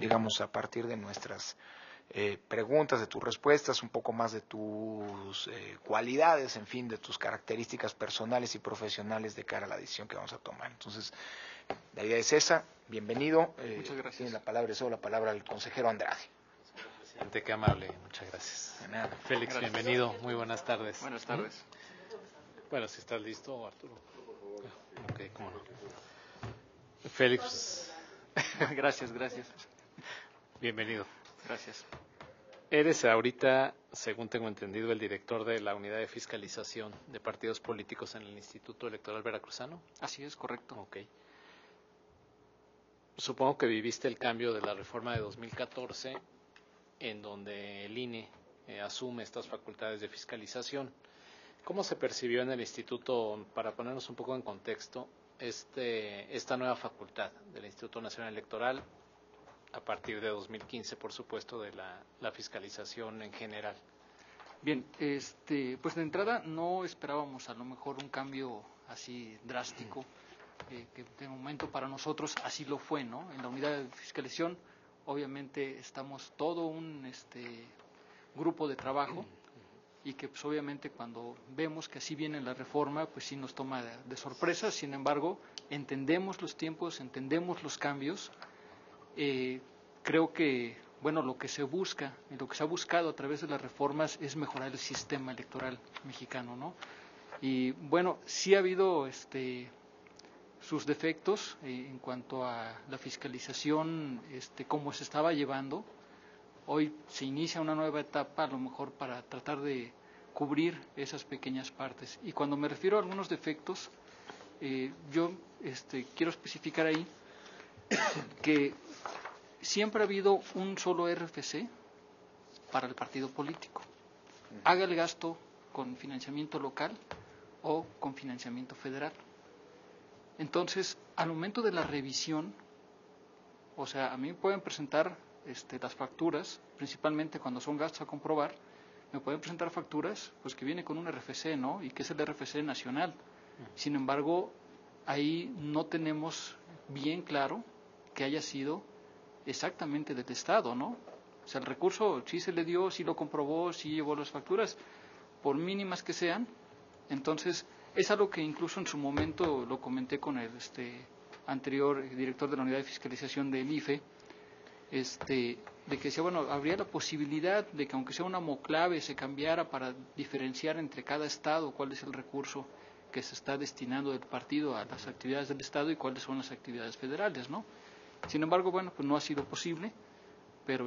digamos, a partir de nuestras preguntas, de tus respuestas, un poco más de tus cualidades, en fin, de tus características personales y profesionales de cara a la decisión que vamos a tomar. Entonces, la idea es esa. Bienvenido. Muchas gracias. Tiene la palabra el consejero Andrade. Presidente, qué amable, muchas gracias. De nada. Félix, Gracias. bienvenido, muy buenas tardes. Buenas tardes. Bueno, si estás listo, Arturo. Ok, cómo no. Félix, Gracias. bienvenido. Gracias. Eres ahorita, según tengo entendido, el director de la Unidad de Fiscalización de Partidos Políticos en el Instituto Electoral Veracruzano. Así es, correcto. Ok. Supongo que viviste el cambio de la reforma de 2014, en donde el INE asume estas facultades de fiscalización. ¿Cómo se percibió en el instituto, para ponernos un poco en contexto, esta nueva facultad del Instituto Nacional Electoral a partir de 2015, por supuesto, de la fiscalización en general? Bien, pues de entrada no esperábamos a lo mejor un cambio así drástico, que de momento para nosotros así lo fue, ¿no? En la unidad de fiscalización, obviamente estamos todo un grupo de trabajo y que pues obviamente cuando vemos que así viene la reforma, pues sí nos toma de sorpresa. Sin embargo, entendemos los tiempos, entendemos los cambios. Creo que, bueno, lo que se busca, lo que se ha buscado a través de las reformas es mejorar el sistema electoral mexicano, ¿no? Y bueno, sí ha habido sus defectos en cuanto a la fiscalización, cómo se estaba llevando. Hoy se inicia una nueva etapa, a lo mejor para tratar de cubrir esas pequeñas partes. Y cuando me refiero a algunos defectos, yo quiero especificar ahí que siempre ha habido un solo RFC para el partido político. Haga el gasto con financiamiento local o con financiamiento federal. Entonces, al momento de la revisión, o sea, a mí me pueden presentar las facturas, principalmente cuando son gastos a comprobar, me pueden presentar facturas pues que viene con un RFC, ¿no? Y que es el RFC nacional. Sin embargo, ahí no tenemos bien claro que haya sido exactamente del Estado, ¿no? O sea, el recurso sí se le dio, sí lo comprobó, sí llevó las facturas, por mínimas que sean. Entonces, es algo que incluso en su momento lo comenté con el anterior director de la Unidad de Fiscalización del IFE, de que decía, bueno, habría la posibilidad de que aunque sea una moclave se cambiara para diferenciar entre cada estado cuál es el recurso que se está destinando del partido a las actividades del Estado y cuáles son las actividades federales, ¿no? Sin embargo, bueno, pues no ha sido posible, pero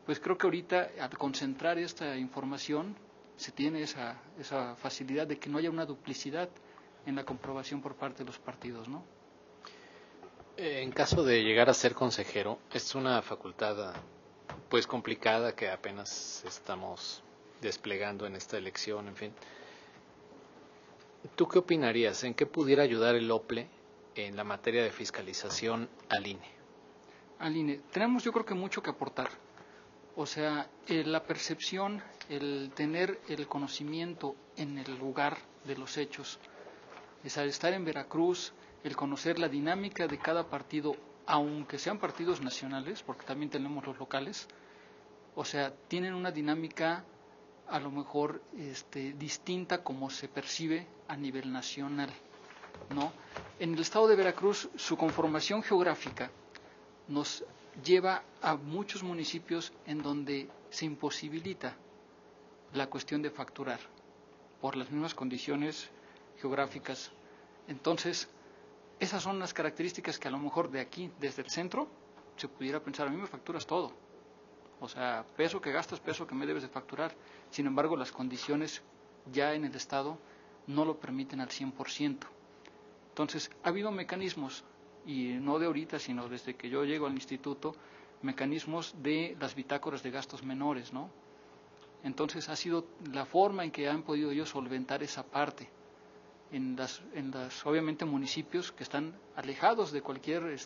pues creo que ahorita al concentrar esta información se tiene esa facilidad de que no haya una duplicidad en la comprobación por parte de los partidos, ¿no? En caso de llegar a ser consejero, es una facultad pues complicada que apenas estamos desplegando en esta elección, en fin. ¿Tú qué opinarías? ¿En qué pudiera ayudar el OPLE en la materia de fiscalización al INE? Al INE, tenemos yo creo que mucho que aportar. O sea, la percepción, el tener el conocimiento en el lugar de los hechos, es al estar en Veracruz, el conocer la dinámica de cada partido, aunque sean partidos nacionales, porque también tenemos los locales, o sea, tienen una dinámica a lo mejor distinta como se percibe a nivel nacional, ¿no? En el estado de Veracruz, su conformación geográfica nos lleva a muchos municipios en donde se imposibilita la cuestión de facturar por las mismas condiciones geográficas. Entonces, esas son las características que a lo mejor de aquí, desde el centro, se pudiera pensar, a mí me facturas todo. O sea, peso que gastas, peso que me debes de facturar. Sin embargo, las condiciones ya en el Estado no lo permiten al 100%. Entonces, ha habido mecanismos, y no de ahorita, sino desde que yo llego al instituto, mecanismos de las bitácoras de gastos menores, ¿no? Entonces, ha sido la forma en que han podido ellos solventar esa parte. En las obviamente municipios que están alejados de cualquier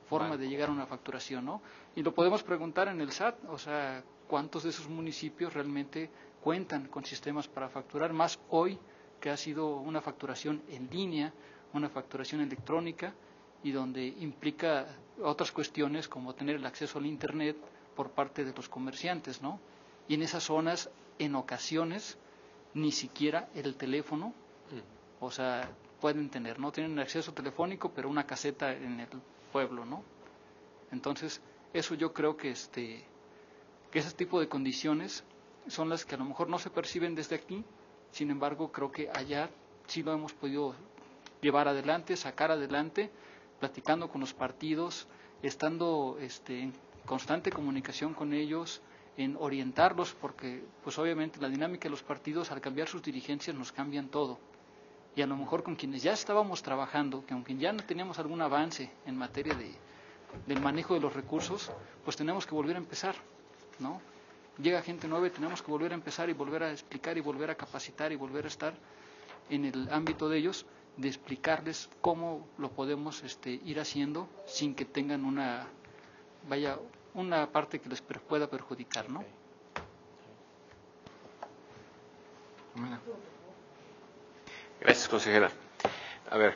forma de llegar a una facturación, ¿no? Y lo podemos preguntar en el SAT, o sea, cuántos de esos municipios realmente cuentan con sistemas para facturar, más hoy que ha sido una facturación en línea, una facturación electrónica, y donde implica otras cuestiones como tener el acceso al Internet por parte de los comerciantes, ¿no? Y en esas zonas, en ocasiones, ni siquiera el teléfono, o sea, pueden tener, no tienen acceso telefónico, pero una caseta en el pueblo, ¿no? Entonces, eso yo creo que ese tipo de condiciones son las que a lo mejor no se perciben desde aquí, sin embargo, creo que allá sí lo hemos podido llevar adelante, sacar adelante, platicando con los partidos, estando en constante comunicación con ellos, en orientarlos, porque pues obviamente la dinámica de los partidos al cambiar sus dirigencias nos cambian todo. Y a lo mejor con quienes ya estábamos trabajando, que aunque ya no teníamos algún avance en materia del manejo de los recursos, pues tenemos que volver a empezar, ¿no? Llega gente nueva y tenemos que volver a empezar y volver a explicar y volver a capacitar y volver a estar en el ámbito de ellos, de explicarles cómo lo podemos ir haciendo sin que tengan una parte que les pueda perjudicar, ¿no? Gracias, consejera. A ver,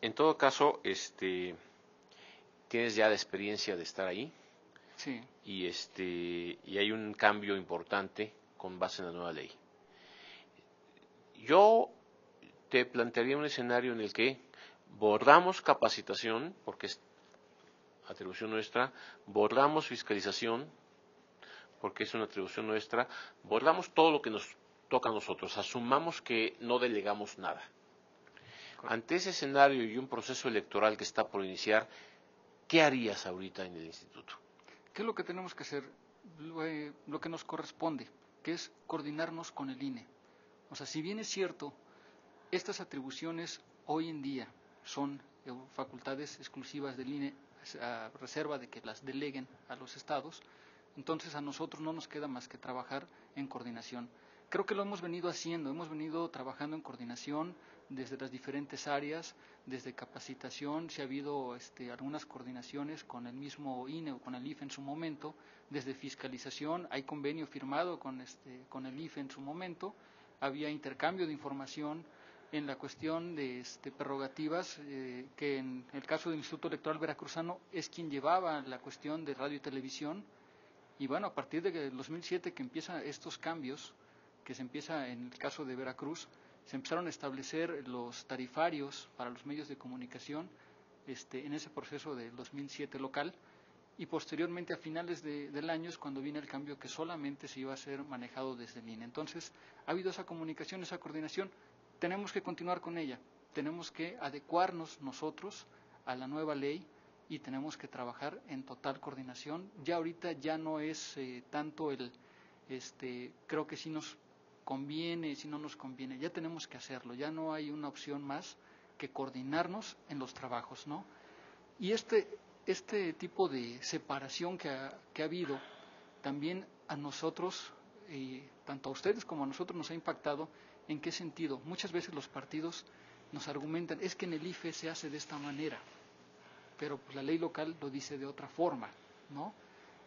en todo caso, tienes ya la experiencia de estar ahí. Sí. Y hay un cambio importante con base en la nueva ley. Yo te plantearía un escenario en el que borramos capacitación, porque es atribución nuestra, borramos fiscalización, porque es una atribución nuestra, borramos todo lo que nos toca a nosotros, asumamos que no delegamos nada. Ante ese escenario y un proceso electoral que está por iniciar, ¿qué harías ahorita en el instituto? ¿Qué es lo que tenemos que hacer? Lo que nos corresponde, que es coordinarnos con el INE. O sea, si bien es cierto, estas atribuciones hoy en día son facultades exclusivas del INE, a reserva de que las deleguen a los estados, entonces a nosotros no nos queda más que trabajar en coordinación. Creo que lo hemos venido haciendo, hemos venido trabajando en coordinación desde las diferentes áreas, desde capacitación, si ha habido algunas coordinaciones con el mismo INE o con el IFE en su momento, desde fiscalización, hay convenio firmado con el IFE en su momento, había intercambio de información en la cuestión de prerrogativas, que en el caso del Instituto Electoral Veracruzano es quien llevaba la cuestión de radio y televisión, y bueno, a partir de 2007 que empiezan estos cambios, que se empieza en el caso de Veracruz, se empezaron a establecer los tarifarios para los medios de comunicación en ese proceso del 2007 local, y posteriormente a finales del año es cuando viene el cambio que solamente se iba a ser manejado desde el INE. Entonces, ha habido esa comunicación, esa coordinación, tenemos que continuar con ella, tenemos que adecuarnos nosotros a la nueva ley y tenemos que trabajar en total coordinación. Ya ahorita ya no es tanto creo que sí nos conviene, si no nos conviene, ya tenemos que hacerlo, ya no hay una opción más que coordinarnos en los trabajos, ¿no? Y este tipo de separación que ha habido, también a nosotros, tanto a ustedes como a nosotros nos ha impactado. ¿En qué sentido? Muchas veces los partidos nos argumentan, es que en el IFE se hace de esta manera, pero pues la ley local lo dice de otra forma, ¿no?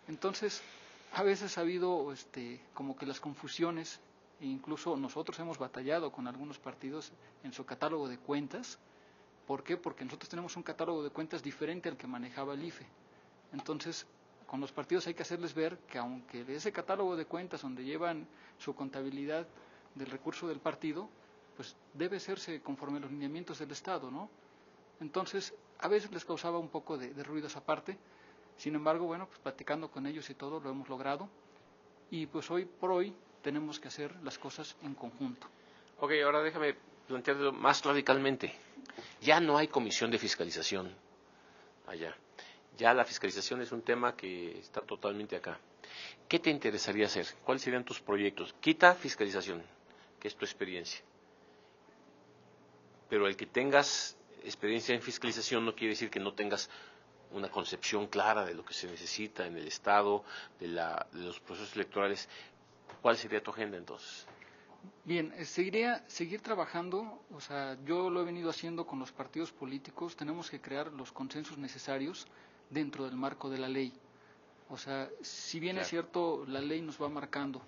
Entonces, a veces ha habido como que las confusiones, e incluso nosotros hemos batallado con algunos partidos en su catálogo de cuentas. ¿Por qué? Porque nosotros tenemos un catálogo de cuentas diferente al que manejaba el IFE. Entonces, con los partidos hay que hacerles ver que aunque de ese catálogo de cuentas donde llevan su contabilidad del recurso del partido, pues debe hacerse conforme a los lineamientos del Estado, ¿no? Entonces, a veces les causaba un poco de ruido esa parte. Sin embargo, bueno, pues platicando con ellos y todo lo hemos logrado, y pues hoy por hoy tenemos que hacer las cosas en conjunto. Ok, ahora déjame plantearlo más radicalmente. Ya no hay comisión de fiscalización allá. Ya la fiscalización es un tema que está totalmente acá. ¿Qué te interesaría hacer? ¿Cuáles serían tus proyectos? Quita fiscalización, que es tu experiencia. Pero el que tengas experiencia en fiscalización no quiere decir que no tengas una concepción clara de lo que se necesita en el Estado, de los procesos electorales. ¿Cuál sería tu agenda entonces? Bien, seguir trabajando, o sea, yo lo he venido haciendo con los partidos políticos, tenemos que crear los consensos necesarios dentro del marco de la ley. O sea, si bien es cierto, la ley nos va marcando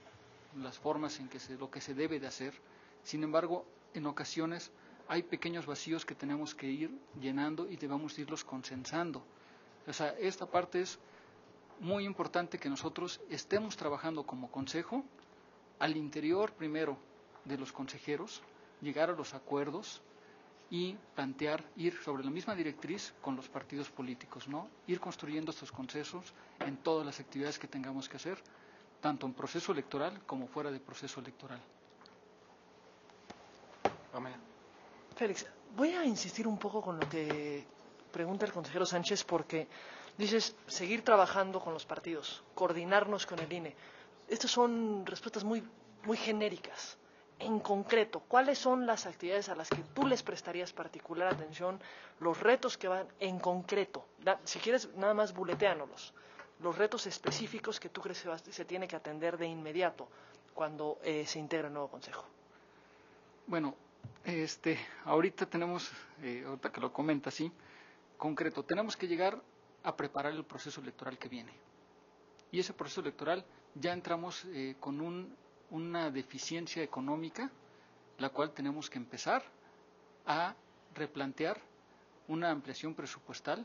las formas en que lo que se debe de hacer, sin embargo, en ocasiones hay pequeños vacíos que tenemos que ir llenando y debemos irlos consensando. O sea, esta parte es muy importante, que nosotros estemos trabajando como consejo al interior primero de los consejeros, llegar a los acuerdos y plantear, ir sobre la misma directriz con los partidos políticos, ¿no? Ir construyendo estos consensos en todas las actividades que tengamos que hacer, tanto en proceso electoral como fuera de proceso electoral. Félix, voy a insistir un poco con lo que pregunta el consejero Sánchez, porque dices seguir trabajando con los partidos, coordinarnos con el INE. Estas son respuestas muy genéricas. En concreto, ¿cuáles son las actividades a las que tú les prestarías particular atención? Los retos que van en concreto. Si quieres, nada más buletéanos. Los retos específicos que tú crees que se tiene que atender de inmediato cuando se integra el nuevo consejo. Bueno, ahorita tenemos, ahorita que lo comenta así, concreto, tenemos que llegar a preparar el proceso electoral que viene. Y ese proceso electoral ya entramos con una deficiencia económica, la cual tenemos que empezar a replantear una ampliación presupuestal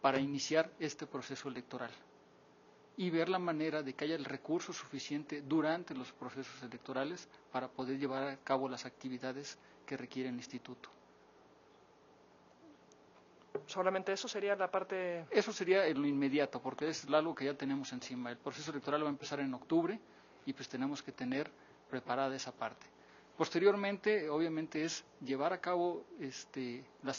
para iniciar este proceso electoral y ver la manera de que haya el recurso suficiente durante los procesos electorales para poder llevar a cabo las actividades que requiere el instituto. ¿Solamente eso sería la parte...? Eso sería lo inmediato, porque es algo que ya tenemos encima. El proceso electoral va a empezar en octubre y pues tenemos que tener preparada esa parte. Posteriormente, obviamente, es llevar a cabo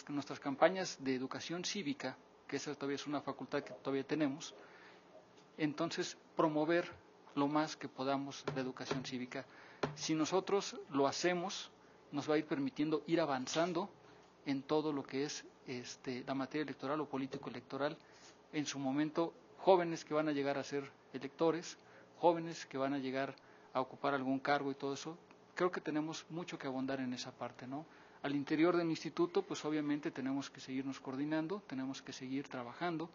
nuestras campañas de educación cívica, que esa todavía es una facultad que todavía tenemos. Entonces, promover lo más que podamos la educación cívica. Si nosotros lo hacemos, nos va a ir permitiendo ir avanzando en todo lo que es la materia electoral o político electoral. En su momento, jóvenes que van a llegar a ser electores, jóvenes que van a llegar a ocupar algún cargo y todo eso, creo que tenemos mucho que abundar en esa parte, ¿no? Al interior del instituto, pues obviamente tenemos que seguirnos coordinando, tenemos que seguir trabajando,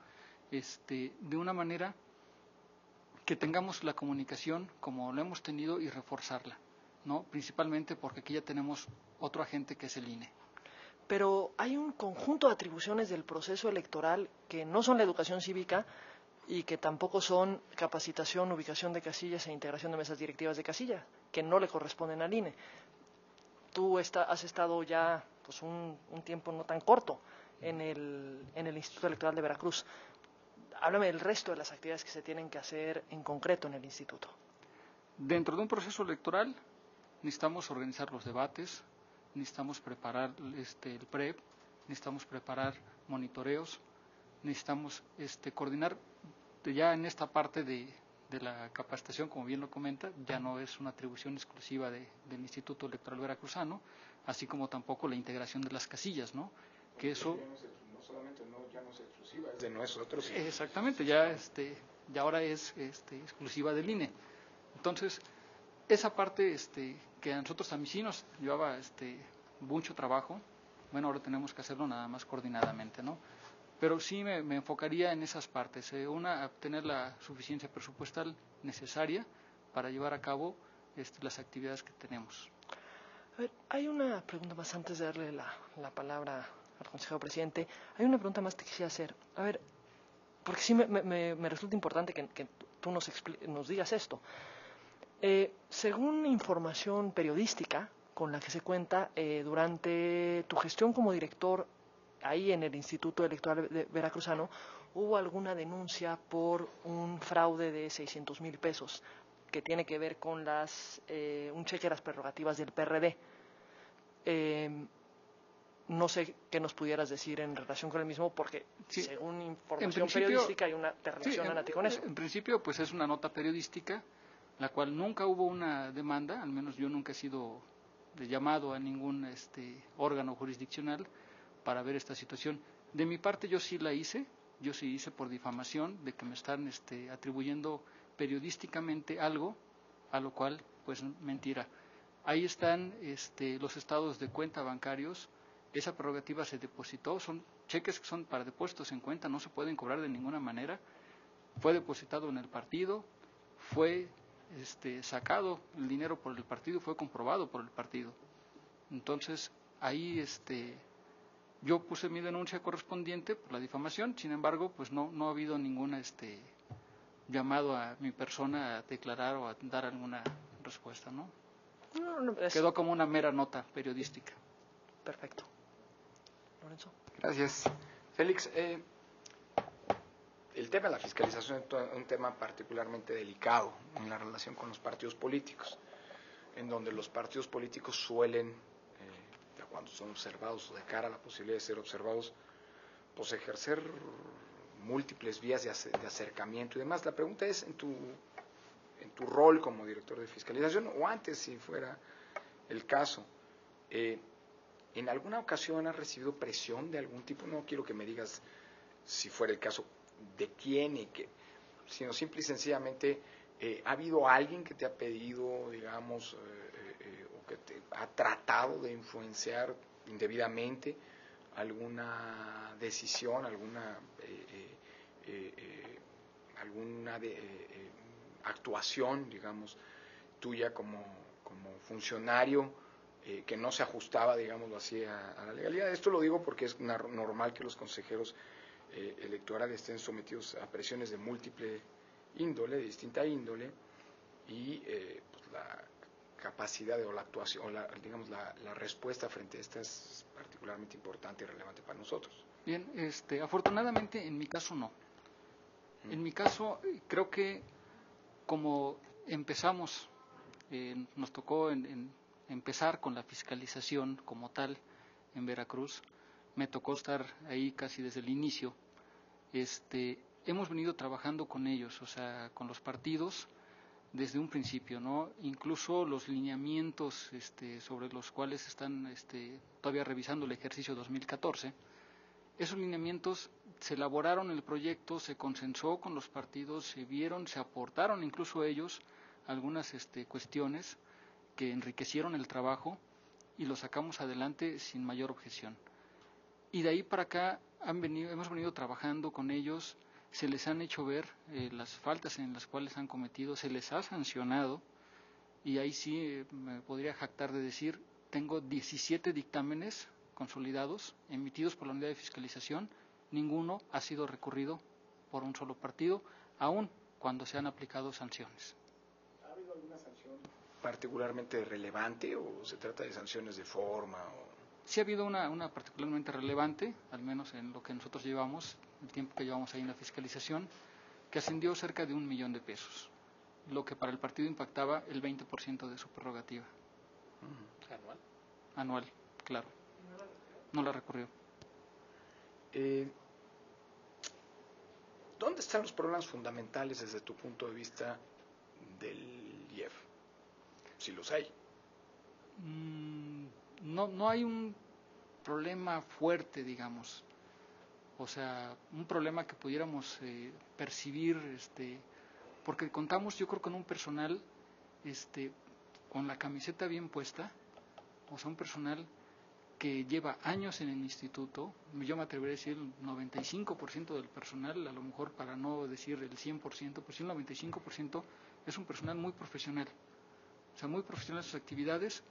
de una manera que tengamos la comunicación como lo hemos tenido y reforzarla, ¿no? Principalmente porque aquí ya tenemos otro agente que es el INE. Pero hay un conjunto de atribuciones del proceso electoral que no son la educación cívica y que tampoco son capacitación, ubicación de casillas e integración de mesas directivas de casilla, que no le corresponden al INE. Tú has estado ya pues un tiempo no tan corto en el Instituto Electoral de Veracruz. Háblame del resto de las actividades que se tienen que hacer en concreto en el instituto. Dentro de un proceso electoral necesitamos organizar los debates, necesitamos preparar el PREP, necesitamos preparar monitoreos, necesitamos coordinar ya en esta parte de la capacitación, como bien lo comenta, ya no es una atribución exclusiva del Instituto Electoral Veracruzano, así como tampoco la integración de las casillas, ¿no? Que eso no solamente ya no es exclusiva, es de nosotros. Exactamente, ya ahora es exclusiva del INE. Entonces, esa parte que a nosotros también sí nos llevaba mucho trabajo, bueno, ahora tenemos que hacerlo nada más coordinadamente, ¿no? Pero sí me enfocaría en esas partes. Una, tener la suficiencia presupuestal necesaria para llevar a cabo las actividades que tenemos. A ver, hay una pregunta más antes de darle la palabra al consejero presidente. Hay una pregunta más que quisiera hacer. A ver, porque sí me resulta importante que tú nos digas esto. Según información periodística con la que se cuenta, durante tu gestión como director ahí en el Instituto Electoral Veracruzano, hubo alguna denuncia por un fraude de 600,000 pesos que tiene que ver con un cheque a las prerrogativas del PRD. No sé qué nos pudieras decir en relación con el mismo, porque sí, según información periodística te relacionan a ti con eso. En principio, pues es una nota periodística, la cual nunca hubo una demanda, al menos yo nunca he sido llamado a ningún órgano jurisdiccional para ver esta situación. De mi parte yo sí hice por difamación, de que me están atribuyendo periodísticamente algo, a lo cual, pues mentira. Ahí están los estados de cuenta bancarios, esa prerrogativa se depositó, son cheques que son para depósitos en cuenta, no se pueden cobrar de ninguna manera, fue depositado en el partido, fue sacado el dinero por el partido, fue comprobado por el partido. Entonces, ahí yo puse mi denuncia correspondiente por la difamación, sin embargo, pues no ha habido ningún llamado a mi persona a declarar o a dar alguna respuesta, ¿no? Quedó como una mera nota periodística. Perfecto. Lorenzo. Gracias. Félix, el tema de la fiscalización es un tema particularmente delicado en la relación con los partidos políticos, en donde los partidos políticos suelen, cuando son observados o de cara a la posibilidad de ser observados, pues ejercer múltiples vías de acercamiento y demás. La pregunta es, en tu rol como director de fiscalización, o antes si fuera el caso, ¿en alguna ocasión has recibido presión de algún tipo? No quiero que me digas si fuera el caso de quién y qué, sino simple y sencillamente, ¿ha habido alguien que te ha pedido, digamos, o que te ha tratado de influenciar indebidamente alguna decisión, alguna actuación, digamos, tuya como funcionario que no se ajustaba, digámoslo así, a la legalidad? Esto lo digo porque es normal que los consejeros electorales estén sometidos a presiones de múltiple índole, de distinta índole, y pues la capacidad o la actuación, la respuesta frente a esta es particularmente importante y relevante para nosotros. Bien, afortunadamente en mi caso no. En mi caso creo que como empezamos, nos tocó empezar con la fiscalización como tal en Veracruz, me tocó estar ahí casi desde el inicio. Hemos venido trabajando con ellos, o sea, con los partidos desde un principio, ¿no? Incluso los lineamientos sobre los cuales están todavía revisando el ejercicio 2014, esos lineamientos se elaboraron en el proyecto, se consensó con los partidos, se vieron, se aportaron incluso ellos algunas cuestiones que enriquecieron el trabajo y lo sacamos adelante sin mayor objeción. Y de ahí para acá hemos venido trabajando con ellos, se les han hecho ver las faltas en las cuales han cometido, se les ha sancionado, y ahí sí me podría jactar de decir, tengo 17 dictámenes consolidados, emitidos por la unidad de fiscalización, ninguno ha sido recurrido por un solo partido, aun cuando se han aplicado sanciones. ¿Ha habido alguna sanción particularmente relevante o se trata de sanciones de forma? Sí ha habido una particularmente relevante, al menos en lo que nosotros llevamos, el tiempo que llevamos ahí en la fiscalización, que ascendió cerca de 1 millón de pesos, lo que para el partido impactaba el 20% de su prerrogativa. ¿Anual? Anual, claro. No la recurrió. ¿Dónde están los problemas fundamentales desde tu punto de vista del IEF? Si los hay. No hay un problema fuerte, digamos. O sea, un problema que pudiéramos percibir, porque contamos, yo creo, con un personal con la camiseta bien puesta, o sea, un personal que lleva años en el instituto. Yo me atrevería a decir el 95% del personal, a lo mejor para no decir el 100%, pues sí, el 95% es un personal muy profesional. O sea, muy profesional en sus actividades,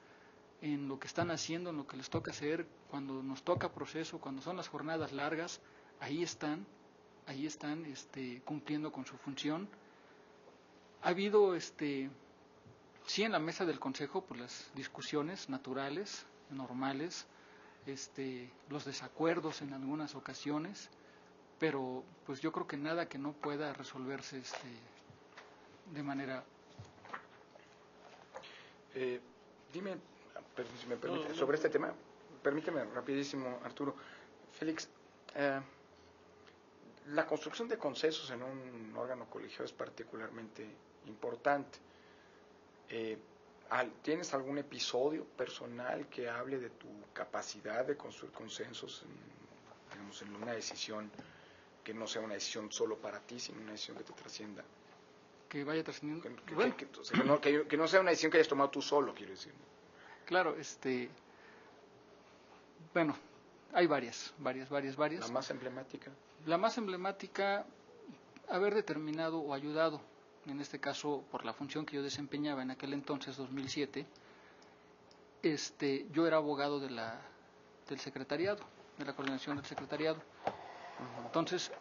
en lo que están haciendo, en lo que les toca hacer, cuando nos toca proceso, cuando son las jornadas largas, ahí están cumpliendo con su función. Ha habido, sí, en la mesa del Consejo, pues las discusiones naturales, normales, los desacuerdos en algunas ocasiones, pero pues yo creo que nada que no pueda resolverse de manera... Dime, si me permite, sobre este tema, permíteme rapidísimo, Arturo. Félix, la construcción de consensos en un órgano colegiado es particularmente importante. ¿Tienes algún episodio personal que hable de tu capacidad de construir consensos en una decisión que no sea una decisión solo para ti, sino una decisión que te trascienda? Que vaya trascendiendo. Que no sea una decisión que hayas tomado tú solo, quiero decir. Claro, bueno, hay varias. ¿La más emblemática? La más emblemática, haber determinado o ayudado, en este caso por la función que yo desempeñaba en aquel entonces, 2007, yo era abogado de la del secretariado, de la coordinación del secretariado. Entonces,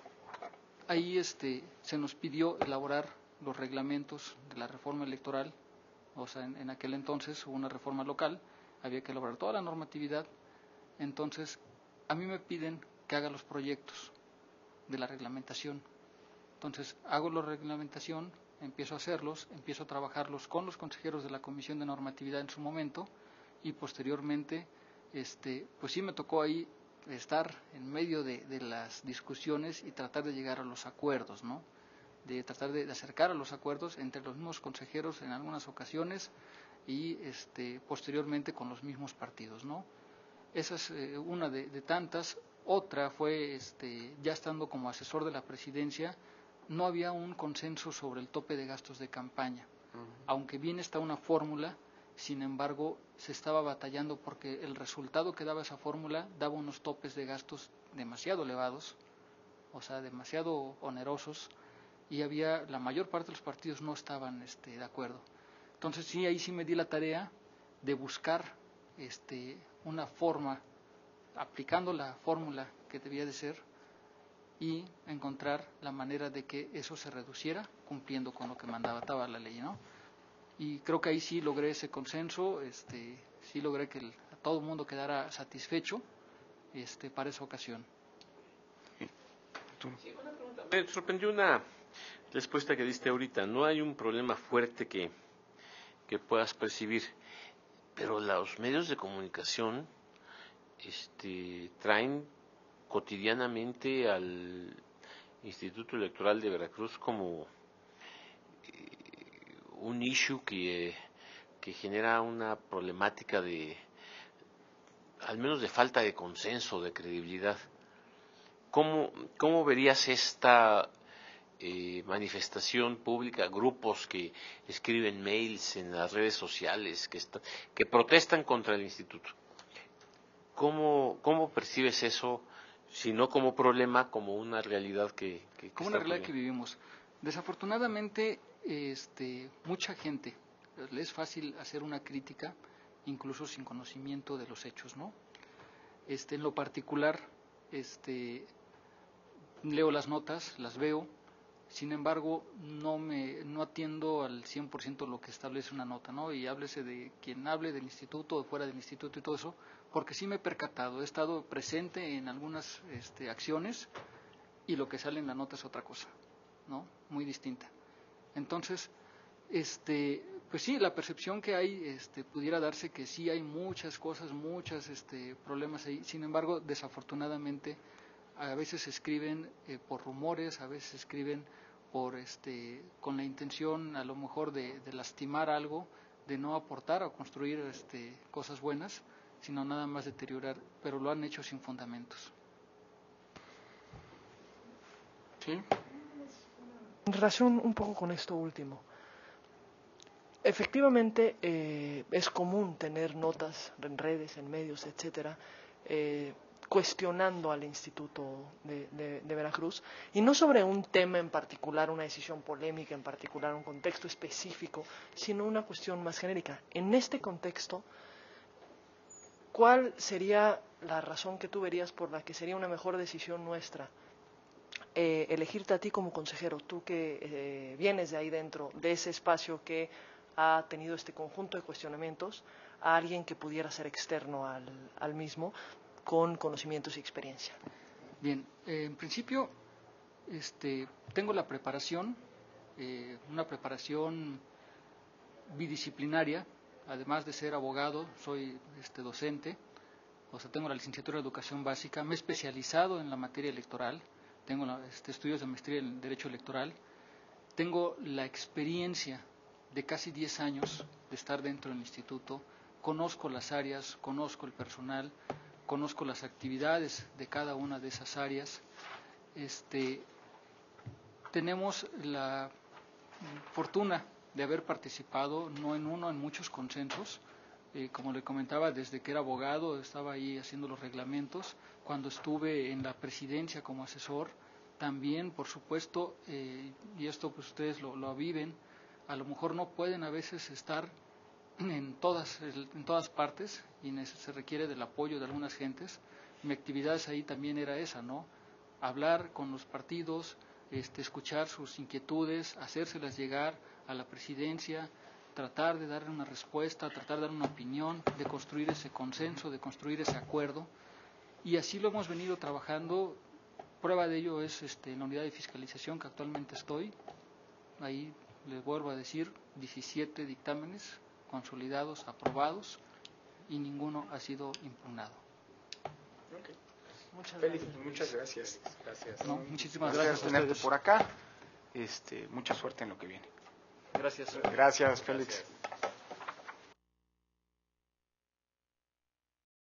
ahí se nos pidió elaborar los reglamentos de la reforma electoral, o sea, en aquel entonces hubo una reforma local, había que elaborar toda la normatividad. Entonces, a mí me piden que haga los proyectos de la reglamentación. Entonces, hago la reglamentación, empiezo a hacerlos, empiezo a trabajarlos con los consejeros de la Comisión de Normatividad en su momento, y posteriormente, pues sí me tocó ahí estar en medio de las discusiones y tratar de llegar a los acuerdos, ¿no? De tratar de acercar a los acuerdos entre los mismos consejeros en algunas ocasiones y posteriormente con los mismos partidos, ¿no? Esa es una de tantas. Otra fue, ya estando como asesor de la presidencia, no había un consenso sobre el tope de gastos de campaña. Aunque bien está una fórmula, sin embargo, se estaba batallando porque el resultado que daba esa fórmula daba unos topes de gastos demasiado elevados, o sea, demasiado onerosos, y la mayor parte de los partidos no estaban de acuerdo. Entonces sí, ahí sí me di la tarea de buscar una forma, aplicando la fórmula que debía de ser, y encontrar la manera de que eso se reduciera cumpliendo con lo que mandaba la ley, ¿no? Y creo que ahí sí logré ese consenso, sí logré que a todo el mundo quedara satisfecho para esa ocasión. Sí, una pregunta. Me sorprendió una respuesta que diste ahorita. No hay un problema fuerte que puedas percibir, pero los medios de comunicación traen cotidianamente al Instituto Electoral de Veracruz como un issue que genera una problemática al menos de falta de consenso, de credibilidad. ¿Cómo verías esta manifestación pública, grupos que escriben mails en las redes sociales, que protestan contra el instituto? ¿Cómo percibes eso, si no como problema, como una realidad que como una realidad que vivimos? Desafortunadamente, mucha gente le es fácil hacer una crítica, incluso sin conocimiento de los hechos, ¿no? En lo particular, leo las notas, las veo, sin embargo, no atiendo al 100% lo que establece una nota, ¿no? Y háblese de quien hable del instituto o fuera del instituto y todo eso, porque sí me he percatado, he estado presente en algunas acciones y lo que sale en la nota es otra cosa, ¿no? Muy distinta. Entonces, pues sí, la percepción que hay pudiera darse que sí hay muchas cosas, muchos problemas ahí. Sin embargo, desafortunadamente, a veces se escriben por rumores, a veces se escriben con la intención a lo mejor de lastimar algo, de no aportar o construir cosas buenas, sino nada más deteriorar, pero lo han hecho sin fundamentos. ¿Sí? En relación un poco con esto último, efectivamente es común tener notas en redes, en medios, etcétera, cuestionando al Instituto de Veracruz, y no sobre un tema en particular, una decisión polémica en particular, un contexto específico, sino una cuestión más genérica. En este contexto, ¿cuál sería la razón que tú verías por la que sería una mejor decisión nuestra elegirte a ti como consejero, tú que vienes de ahí dentro, de ese espacio que ha tenido este conjunto de cuestionamientos, a alguien que pudiera ser externo al mismo, con conocimientos y experiencia? Bien, en principio tengo la preparación, una preparación bidisciplinaria, además de ser abogado, soy docente, o sea, tengo la licenciatura de Educación Básica, me he especializado en la materia electoral, tengo estudios de maestría en Derecho Electoral, tengo la experiencia de casi 10 años de estar dentro del instituto, conozco las áreas, conozco el personal, conozco las actividades de cada una de esas áreas. Tenemos la fortuna de haber participado, no en uno, en muchos consensos. Como le comentaba, desde que era abogado estaba ahí haciendo los reglamentos. Cuando estuve en la presidencia como asesor, también, por supuesto, y esto pues ustedes lo viven, a lo mejor no pueden a veces estar en todas partes y se requiere del apoyo de algunas gentes. Mi actividad ahí también era esa, ¿no? Hablar con los partidos, escuchar sus inquietudes, hacérselas llegar a la presidencia, tratar de darle una respuesta, tratar de dar una opinión, de construir ese consenso, de construir ese acuerdo. Y así lo hemos venido trabajando. Prueba de ello es en la unidad de fiscalización que actualmente estoy. Ahí les vuelvo a decir, 17 dictámenes consolidados, aprobados, y ninguno ha sido impugnado. Okay. Muchas Félix, gracias. muchas gracias. Gracias. No, muchísimas Gracias gracias por a tenerte ustedes. por acá. Mucha suerte en lo que viene. Gracias. Gracias, Félix. Gracias.